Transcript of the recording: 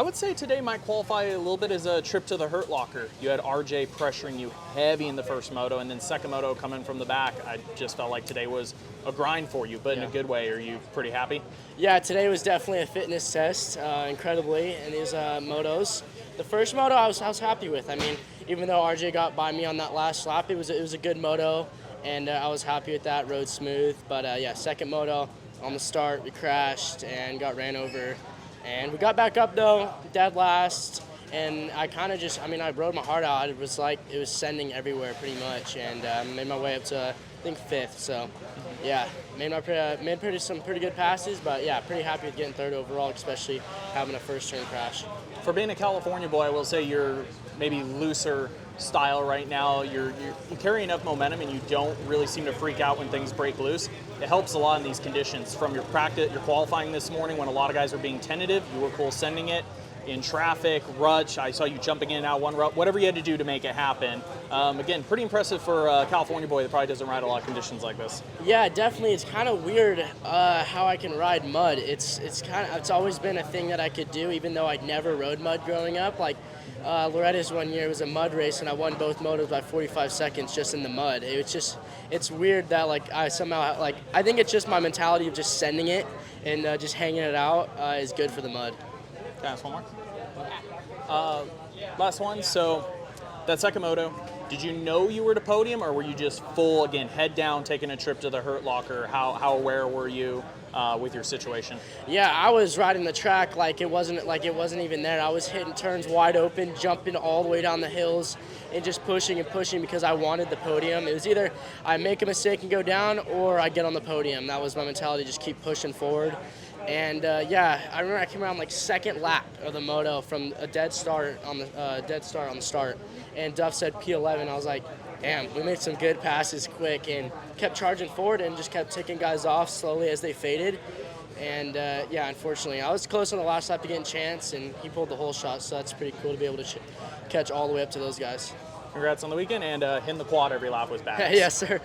I would say today might qualify a little bit as a trip to the hurt locker. You had RJ pressuring you heavy in the first moto, and then second moto coming from the back. I just felt like today was a grind for you, but in a good way. Are you pretty happy? Yeah, today was definitely a fitness test, incredibly, in these motos. The first moto I was happy with. I mean, even though RJ got by me on that last lap, it was a good moto, and I was happy with that, rode smooth. But yeah, second moto, on the start, we crashed and got ran over. And we got back up though, dead last, and I kind of just, I mean, I rode my heart out. It was like, it was sending everywhere pretty much, and made my way up to, I think, 5th. So, yeah, made some pretty good passes, but yeah, pretty happy with getting 3rd overall, especially having a first turn crash. For being a California boy, I will say you're maybe looser style right now. You carry enough momentum, and you don't really seem to freak out when things break loose. It helps a lot in these conditions. From your practice, your qualifying this morning, when a lot of guys were being tentative, you were cool sending it. In traffic, rut, I saw you jumping in and out one rut, whatever you had to do to make it happen. Again, pretty impressive for a California boy that probably doesn't ride a lot of conditions like this. Yeah, definitely. It's kind of weird how I can ride mud. It's always been a thing that I could do, even though I'd never rode mud growing up. Like Loretta's one year was a mud race, and I won both motos by 45 seconds just in the mud. It's weird that I somehow I think it's just my mentality of just sending it and just hanging it out is good for the mud. Can I ask one more? Last one. So that second moto, did you know you were to podium, or were you just full, again, head down, taking a trip to the hurt locker? How aware were you with your situation? Yeah, I was riding the track like it wasn't even there. I was hitting turns wide open, jumping all the way down the hills, and just pushing and pushing because I wanted the podium. It was either I make a mistake and go down, or I get on the podium. That was my mentality, just keep pushing forward. And yeah, I remember I came around second lap of the moto from a dead start on the start, and Duff said P11. I was like, damn, we made some good passes quick and kept charging forward and just kept ticking guys off slowly as they faded. And yeah, unfortunately, I was close on the last lap to getting a chance, and he pulled the whole shot, so that's pretty cool to be able to catch all the way up to those guys. Congrats on the weekend, and hitting the quad every lap was bad. Yes, sir.